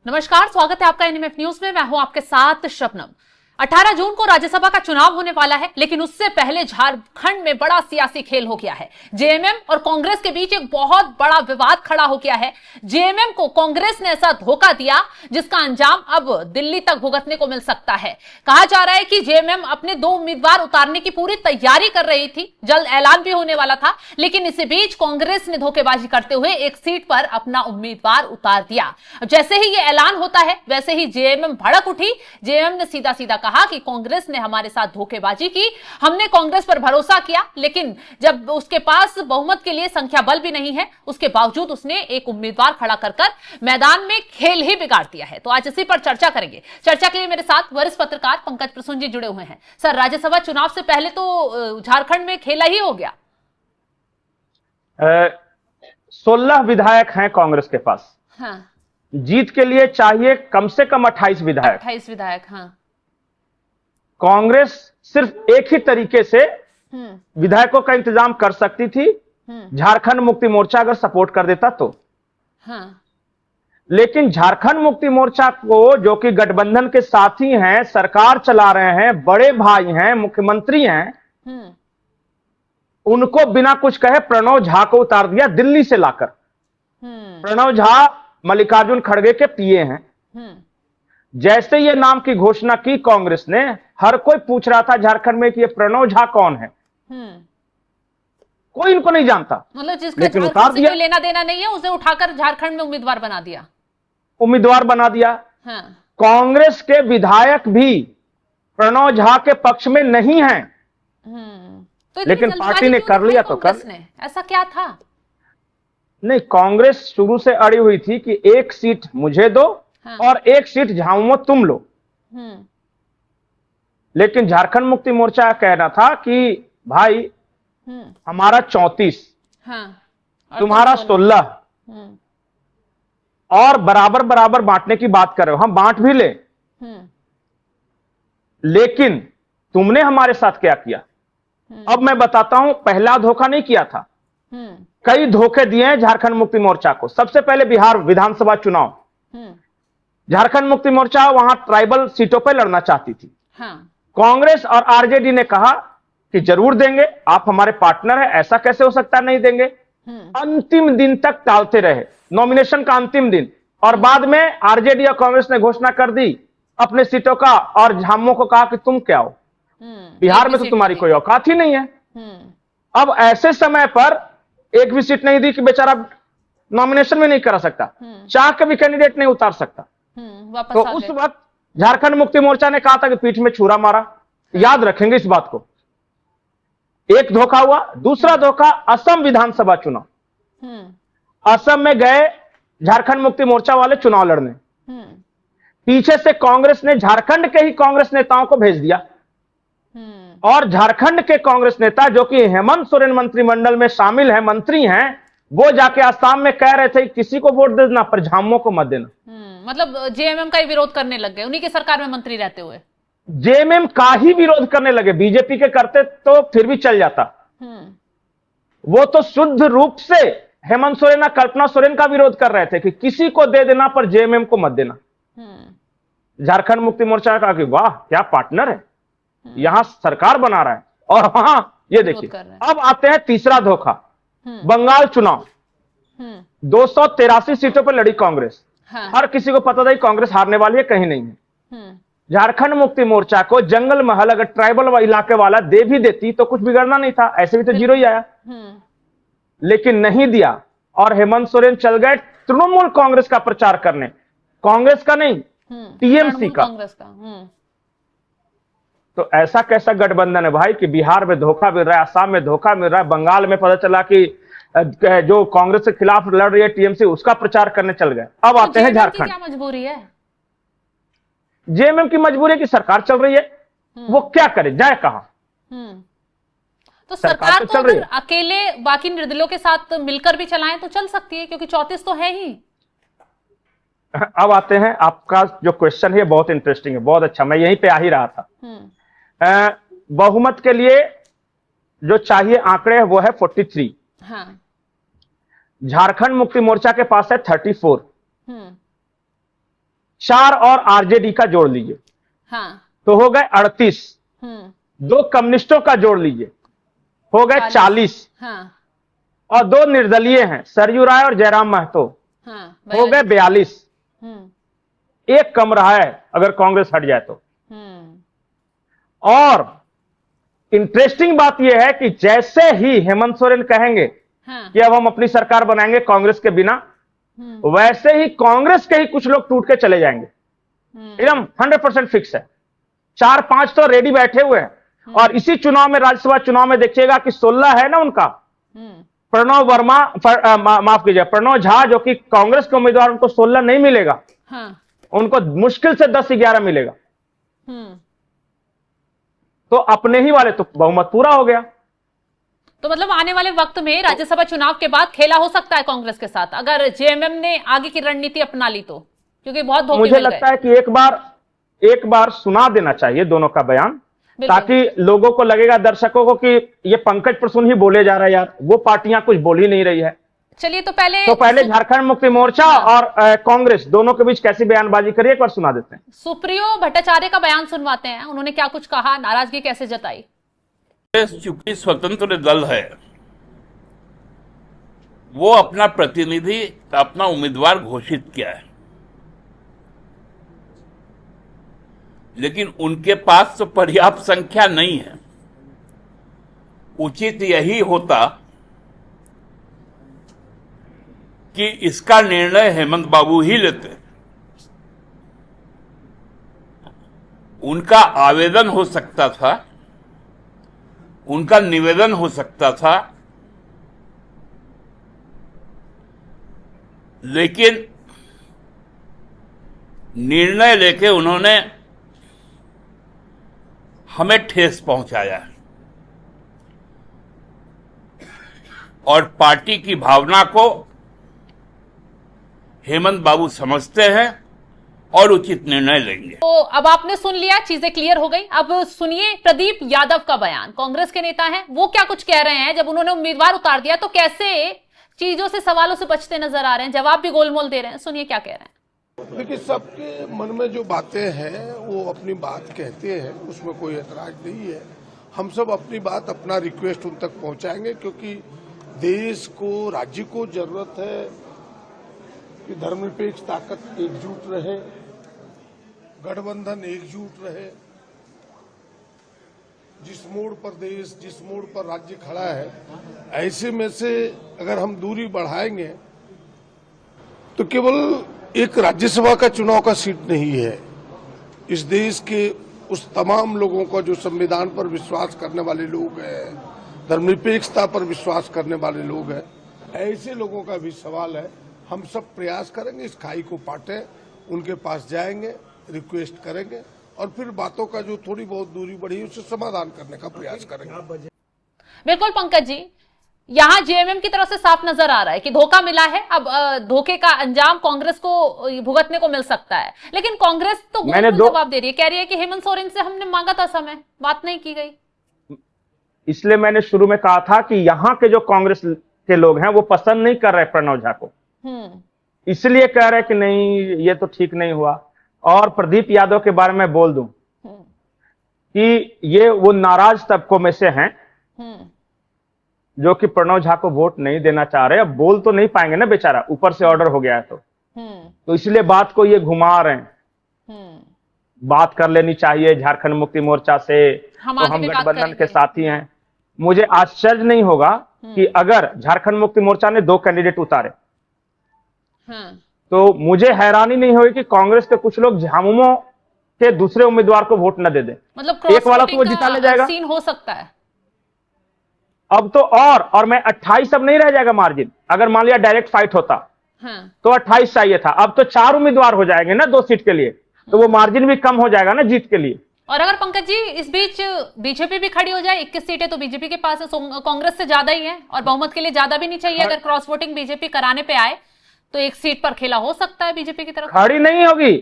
नमस्कार, स्वागत है आपका एनएमएफ न्यूज में। मैं हूं आपके साथ शबनम। 18 जून को राज्यसभा का चुनाव होने वाला है, लेकिन उससे पहले झारखंड में बड़ा सियासी खेल हो गया है। जेएमएम और कांग्रेस के बीच एक बहुत बड़ा विवाद खड़ा हो गया है। जेएमएम को कांग्रेस ने ऐसा धोखा दिया जिसका अंजाम अब दिल्ली तक भुगतने को मिल सकता है। कहा जा रहा है कि जेएमएम अपने 2 उम्मीदवार उतारने की पूरी तैयारी कर रही थी, जल्द ऐलान भी होने वाला था, लेकिन इसी बीच कांग्रेस ने धोखेबाजी करते हुए एक सीट पर अपना उम्मीदवार उतार दिया। जैसे ही ये ऐलान होता है वैसे ही जेएमएम भड़क उठी। जेएमएम ने सीधा सीधा कहा कि कांग्रेस ने हमारे साथ धोखेबाजी की, हमने कांग्रेस पर भरोसा किया, लेकिन जब उसके पास बहुमत के लिए संख्या बल भी नहीं है, उसके बावजूद उसने एक उम्मीदवार खड़ा कर मैदान में खेल ही बिगाड़ दिया है। तो आज इसी पर चर्चा करेंगे। चर्चा के लिए मेरे साथ वरिष्ठ पत्रकार पंकज प्रसून जी जुड़े हुए हैं। सर, राज्यसभा चुनाव से पहले तो झारखंड में खेला ही हो गया। 16 विधायक हैं कांग्रेस के पास। हाँ। जीत के लिए चाहिए कम से कम 28 विधायक। 28 विधायक। हाँ। कांग्रेस सिर्फ एक ही तरीके से विधायकों का इंतजाम कर सकती थी, झारखंड मुक्ति मोर्चा अगर सपोर्ट कर देता तो। हाँ। लेकिन झारखंड मुक्ति मोर्चा को, जो कि गठबंधन के साथी हैं, सरकार चला रहे हैं, बड़े भाई हैं, मुख्यमंत्री हैं, उनको बिना कुछ कहे प्रणव झा को उतार दिया दिल्ली से लाकर। प्रणव झा मल्लिकार्जुन खड़गे के पीए हैं। जैसे ये नाम की घोषणा की कांग्रेस ने, हर कोई पूछ रहा था झारखंड में कि ये प्रणव झा कौन है। कोई इनको नहीं जानता, मतलब जिसका लेकिन उतार दिया। कोई लेना देना नहीं है, उसे उठाकर झारखंड में उम्मीदवार बना दिया। हाँ। कांग्रेस के विधायक भी प्रणव झा के पक्ष में नहीं हैं। तो लेकिन पार्टी ने कर लिया तो कर। ऐसा क्या था? नहीं, कांग्रेस शुरू से अड़ी हुई थी कि एक सीट मुझे दो। हाँ। और एक सीट झामुमो तुम लो। लेकिन झारखंड मुक्ति मोर्चा का कहना था कि भाई हमारा 34, हाँ, तुम्हारा 16, और बराबर बराबर बांटने की बात कर रहे हो, हम बांट भी ले, लेकिन तुमने हमारे साथ क्या किया। अब मैं बताता हूं, पहला धोखा नहीं किया था, कई धोखे दिए हैं झारखंड मुक्ति मोर्चा को। सबसे पहले बिहार विधानसभा चुनाव, झारखंड मुक्ति मोर्चा वहां ट्राइबल सीटों पर लड़ना चाहती थी। हाँ। कांग्रेस और आरजेडी ने कहा कि जरूर देंगे, आप हमारे पार्टनर हैं, ऐसा कैसे हो सकता है नहीं देंगे। अंतिम दिन तक टालते रहे, नॉमिनेशन का अंतिम दिन, और बाद में आरजेडी और कांग्रेस ने घोषणा कर दी अपने सीटों का, और झामुमो को कहा कि तुम क्या हो, बिहार में तो तुम्हारी कोई औकात ही नहीं है। अब ऐसे समय पर एक भी सीट नहीं दी कि बेचारा नॉमिनेशन में नहीं करा सकता, चाह के भी कैंडिडेट नहीं उतार सकता। तो उस वक्त झारखंड मुक्ति मोर्चा ने कहा था कि पीठ में छुरा मारा। याद रखेंगे इस बात को। एक धोखा हुआ। दूसरा धोखा, असम विधानसभा चुनाव। असम में गए झारखंड मुक्ति मोर्चा वाले चुनाव लड़ने, पीछे से कांग्रेस ने झारखंड के ही कांग्रेस नेताओं को भेज दिया, और झारखंड के कांग्रेस नेता जो कि हेमंत सोरेन मंत्रिमंडल में शामिल है, मंत्री हैं, वो जाके असम में कह रहे थे किसी को वोट देना पर झामुमो को मत देना। मतलब जेएमएम का ही विरोध करने लग गए, उन्हीं की सरकार में मंत्री रहते हुए। जेएमएम का ही विरोध करने लगे। बीजेपी के करते तो फिर भी चल जाता, वो तो शुद्ध रूप से हेमंत सोरेन और कल्पना सोरेन का विरोध कर रहे थे कि किसी को दे देना पर जेएमएम को मत देना। झारखंड मुक्ति मोर्चा ने कहा कि वाह क्या पार्टनर है, यहां सरकार बना रहा है, और वहां ये देखिए। अब आते हैं तीसरा धोखा, बंगाल चुनाव। 283 सीटों पर लड़ी कांग्रेस। हाँ। हर किसी को पता था कि कांग्रेस हारने वाली है, कहीं नहीं है। झारखंड मुक्ति मोर्चा को जंगल महल अगर ट्राइबल इलाके वाला दे भी देती तो कुछ बिगड़ना नहीं था, ऐसे भी तो जीरो ही आया। लेकिन नहीं दिया, और हेमंत सोरेन चल गए तृणमूल कांग्रेस का प्रचार करने, कांग्रेस का नहीं, टीएमसी का। तो ऐसा कैसा गठबंधन है भाई कि बिहार में धोखा मिल रहा है, असम में धोखा मिल रहा है, बंगाल में पता चला कि जो कांग्रेस के खिलाफ लड़ रही है टीएमसी, उसका प्रचार करने चल गए। अब आते हैं झारखंड। क्या मजबूरी है? जेएमएम की मजबूरी है कि सरकार चल रही है, वो क्या करे, जाए कहां। तो सरकार तो अगर अकेले बाकी निर्दलीयों के साथ मिलकर भी चलाएं तो चल सकती है, क्योंकि 34 तो है ही। अब आते हैं, आपका जो क्वेश्चन है बहुत इंटरेस्टिंग है, बहुत अच्छा, मैं यहीं पे आ ही रहा था। बहुमत के लिए जो चाहिए आंकड़े है वो है 43। हाँ। झारखंड मुक्ति मोर्चा के पास है 34। 4 और आरजेडी का जोड़ लीजिए हाँ। तो हो गए 38। 2 कम्युनिस्टों का जोड़ लीजिए हो गए 40। हाँ। और 2 निर्दलीय हैं सरयू राय और जयराम महतो, हाँ। हो गए 42। एक कम रहा है अगर कांग्रेस हट जाए तो। और इंटरेस्टिंग बात यह है कि जैसे ही हेमंत सोरेन कहेंगे कि अब हम अपनी सरकार बनाएंगे कांग्रेस के बिना, वैसे ही कांग्रेस के ही कुछ लोग टूट के चले जाएंगे। एकदम 100% फिक्स है। 4-5 तो रेडी बैठे हुए हैं। और इसी चुनाव में, राज्यसभा चुनाव में देखिएगा कि 16 है ना उनका, प्रणव वर्मा, माफ कीजिए, प्रणव झा जो कि कांग्रेस के उम्मीदवार, उनको 16 नहीं मिलेगा। उनको मुश्किल से 10-11 मिलेगा। तो अपने ही वाले तो बहुमत पूरा हो गया। तो मतलब आने वाले वक्त में राज्यसभा चुनाव के बाद खेला हो सकता है कांग्रेस के साथ, अगर जेएमएम ने आगे की रणनीति अपना ली तो, क्योंकि बहुत धोखे मुझे लगता है कि एक बार सुना देना चाहिए दोनों का बयान, ताकि लोगों को लगेगा, दर्शकों को, कि ये पंकज प्रसून ही बोले जा रहा है यार, वो पार्टियां कुछ बोल ही नहीं रही है। चलिए तो पहले झारखंड मुक्ति मोर्चा और कांग्रेस दोनों के बीच कैसी बयानबाजी करिए एक बार सुना देते हैं। सुप्रियो भट्टाचार्य का बयान सुनवाते हैं, उन्होंने क्या कुछ कहा, नाराजगी कैसे जताई। चूंकि स्वतंत्र दल है, वो अपना प्रतिनिधि, अपना उम्मीदवार घोषित किया है, लेकिन उनके पास तो पर्याप्त संख्या नहीं है। उचित यही होता कि इसका निर्णय हेमंत बाबू ही लेते। उनका आवेदन हो सकता था, उनका निवेदन हो सकता था, लेकिन निर्णय लेके उन्होंने हमें ठेस पहुंचाया है और पार्टी की भावना को हेमंत बाबू समझते हैं और उचित निर्णय लेंगे। तो अब आपने सुन लिया, चीजें क्लियर हो गई। अब सुनिए प्रदीप यादव का बयान, कांग्रेस के नेता हैं, वो क्या कुछ कह रहे हैं। जब उन्होंने उम्मीदवार उतार दिया तो कैसे चीजों से, सवालों से बचते नजर आ रहे हैं, जवाब भी गोलमोल दे रहे हैं। सुनिए क्या कह रहे हैं। देखिए, सबके मन में जो बातें हैं वो अपनी बात कहते हैं, उसमें कोई ऐतराज नहीं है। हम सब अपनी बात, अपना रिक्वेस्ट उन तक पहुंचाएंगे, क्योंकि देश को, राज्य को जरूरत है कि धर्मनिरपेक्ष ताकत एकजुट रहे, गठबंधन एकजुट रहे। जिस मोड़ पर देश, जिस मोड़ पर राज्य खड़ा है, ऐसे में से अगर हम दूरी बढ़ाएंगे तो केवल एक राज्यसभा का चुनाव का सीट नहीं है, इस देश के उस तमाम लोगों का जो संविधान पर विश्वास करने वाले लोग हैं, धर्मनिरपेक्षता पर विश्वास करने वाले लोग हैं, ऐसे लोगों का भी सवाल है। हम सब प्रयास करेंगे, इस खाई को पाटें, उनके पास जाएंगे, रिक्वेस्ट करेंगे और फिर बातों का जो थोड़ी बहुत दूरी बढ़ी उससे समाधान करने का प्रयास करेंगे। बिल्कुल पंकज जी, यहाँ जेएमएम की तरफ से साफ नजर आ रहा है कि धोखा मिला है। अब धोखे का अंजाम कांग्रेस को भुगतने को मिल सकता है, लेकिन कांग्रेस तो जवाब दे रही है, कह रही है कि हेमंत सोरेन से हमने मांगा था समय, बात नहीं की गई। इसलिए मैंने शुरू में कहा था कि यहाँ के जो कांग्रेस के लोग हैं वो पसंद नहीं कर रहे प्रणव झा को, इसलिए कह रहे कि नहीं ये तो ठीक नहीं हुआ। और प्रदीप यादव के बारे में बोल दूं कि ये वो नाराज तबकों में से हैं जो कि प्रणव झा को वोट नहीं देना चाह रहे। अब बोल तो नहीं पाएंगे ना बेचारा, ऊपर से ऑर्डर हो गया है तो इसलिए बात को ये घुमा रहे हैं। बात कर लेनी चाहिए झारखंड मुक्ति मोर्चा से, तो हम गठबंधन के साथी हैं। मुझे आश्चर्य नहीं होगा कि अगर झारखंड मुक्ति मोर्चा ने 2 कैंडिडेट उतारे तो मुझे हैरानी नहीं होगी कि कांग्रेस के कुछ लोग झामुमो के दूसरे उम्मीदवार को वोट न दे दे। मतलब एक वाला तो वो जिता ले जाएगा, सीन हो सकता है अब तो। और मैं 28 अब नहीं रह जाएगा मार्जिन, अगर मान लिया डायरेक्ट फाइट होता तो 28 चाहिए था, अब तो 4 उम्मीदवार हो जाएंगे ना 2 सीट के लिए, तो वो मार्जिन भी कम हो जाएगा ना जीत के लिए। और अगर पंकज जी इस बीच बीजेपी भी खड़ी हो जाए, 21 सीटें तो बीजेपी के पास है, कांग्रेस से ज्यादा ही है और बहुमत के लिए ज्यादा भी नहीं चाहिए। अगर क्रॉस वोटिंग बीजेपी कराने पे आए तो 1 सीट पर खेला हो सकता है बीजेपी की तरफ। खड़ी नहीं होगी,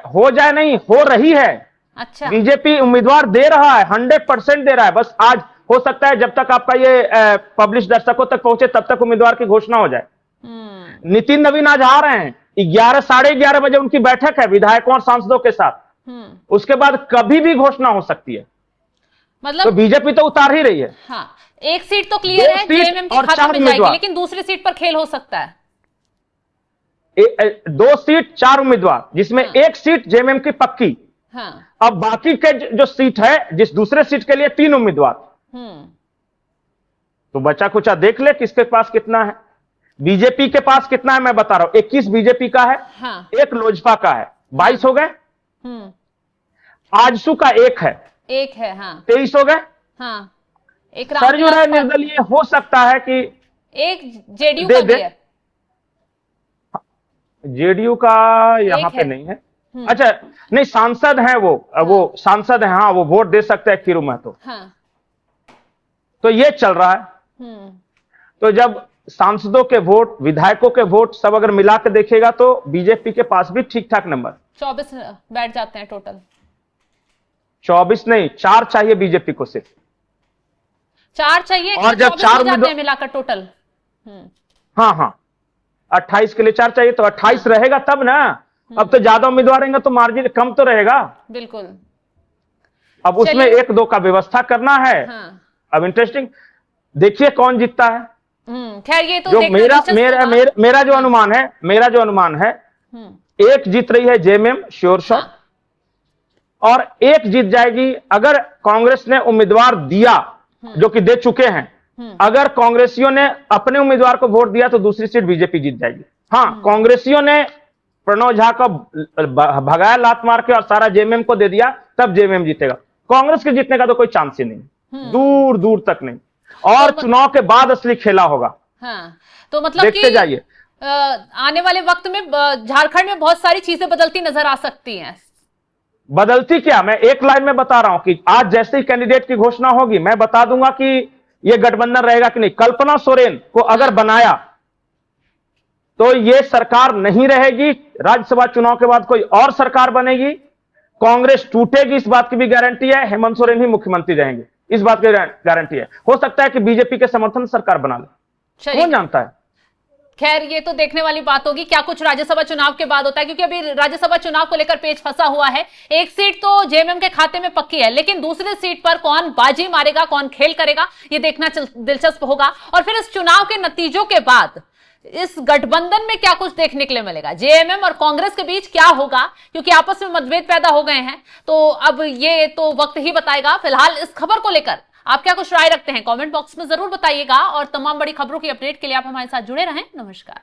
हो जाए नहीं, हो रही है। अच्छा, बीजेपी उम्मीदवार दे रहा है, 100% दे रहा है। बस आज हो सकता है जब तक आपका ये पब्लिश दर्शकों तक पहुंचे तब तक उम्मीदवार की घोषणा हो जाए। नितिन नवीन आज आ रहे हैं, 11 साढ़े 11 बजे उनकी बैठक है विधायकों और सांसदों के साथ। उसके बाद कभी भी घोषणा हो सकती है। तो मतलब बीजेपी तो उतार ही रही है। हाँ, एक सीट तो क्लियर है, सीट जेएमएम के और खाते 4 में जाएगी, उम्मीदवार। लेकिन दूसरी सीट पर खेल हो सकता है। 2 सीट 4 उम्मीदवार, जिसमें एक सीट जेएमएम की पक्की। हाँ। अब बाकी के जो सीट है, जिस दूसरे सीट के लिए 3 उम्मीदवार। तो बचा कुचा देख ले किसके पास कितना है। बीजेपी के पास कितना है मैं बता रहा हूं, 21 बीजेपी का है। हाँ। 1 लोजपा का है, 22 हो गए। आजसू का 1 है, 1 है। हाँ। 23 हो गए। हाँ, एक सरयू राय निर्दलीय हो सकता है कि एक जेडीयू दे का दे। भी है। जेडीयू का यहां पे नहीं है। अच्छा, नहीं सांसद हैं वो सांसद हैं। हाँ, वो वोट दे सकते हैं किरू महतो। हाँ। तो ये चल रहा है। तो जब सांसदों के वोट, विधायकों के वोट सब अगर मिला के देखेगा तो बीजेपी के पास भी ठीक ठाक नंबर 24 बैठ जाते हैं टोटल। 24 नहीं, 4 चाहिए बीजेपी को सिर्फ। 4 चाहिए और जब 4 जाते हैं मिलाकर टोटल। हाँ 28 के लिए 4 चाहिए, तो 28 रहेगा तब ना। अब तो ज्यादा उम्मीदवार रहेंगे तो मार्जिन कम तो रहेगा। बिल्कुल। अब उसमें 1-2 का व्यवस्था करना है। हाँ। अब इंटरेस्टिंग देखिए कौन जीतता है। खैर ये तो जो देखना मेरा दिलचस्प मेरा होगा। मेरा जो अनुमान है 1 जीत रही है जेएमएम श्योर शॉट। और 1 जीत जाएगी अगर कांग्रेस ने उम्मीदवार दिया, जो कि दे चुके हैं। अगर कांग्रेसियों ने अपने उम्मीदवार को वोट दिया तो दूसरी सीट बीजेपी जीत जाएगी। हाँ, कांग्रेसियों ने प्रणव झा को भगाया लात मार के और सारा जेएमएम को दे दिया, तब जेएमएम जीतेगा। कांग्रेस के जीतने का तो कोई चांस ही नहीं, दूर दूर तक नहीं। और तो चुनाव के बाद असली खेला होगा। हाँ, तो मतलब देखते जाइए। आने वाले वक्त में झारखंड में बहुत सारी चीजें बदलती नजर आ सकती हैं। बदलती क्या, मैं एक लाइन में बता रहा हूं कि आज जैसे ही कैंडिडेट की घोषणा होगी मैं बता दूंगा कि यह गठबंधन रहेगा कि नहीं। कल्पना सोरेन को अगर बनाया तो यह सरकार नहीं रहेगी। राज्यसभा चुनाव के बाद कोई और सरकार बनेगी, कांग्रेस टूटेगी, इस बात की भी गारंटी है। हेमंत सोरेन ही मुख्यमंत्री रहेंगे, इस बात की गारंटी है। हो सकता है कि बीजेपी के समर्थन से सरकार बना ले, कौन जानता है। खैर ये तो देखने वाली बात होगी क्या कुछ राज्यसभा चुनाव के बाद होता है, क्योंकि अभी राज्यसभा चुनाव को लेकर पेच फंसा हुआ है। एक सीट तो जेएमएम के खाते में पक्की है, लेकिन दूसरी सीट पर कौन बाजी मारेगा, कौन खेल करेगा, ये देखना दिलचस्प होगा। और फिर इस चुनाव के नतीजों के बाद इस गठबंधन में क्या कुछ देखने के लिए मिलेगा, जेएमएम और कांग्रेस के बीच क्या होगा, क्योंकि आपस में मतभेद पैदा हो गए हैं। तो अब ये तो वक्त ही बताएगा। फिलहाल इस खबर को लेकर आप क्या कुछ राय रखते हैं, कमेंट बॉक्स में जरूर बताइएगा। और तमाम बड़ी खबरों की अपडेट के लिए आप हमारे साथ जुड़े रहें। नमस्कार।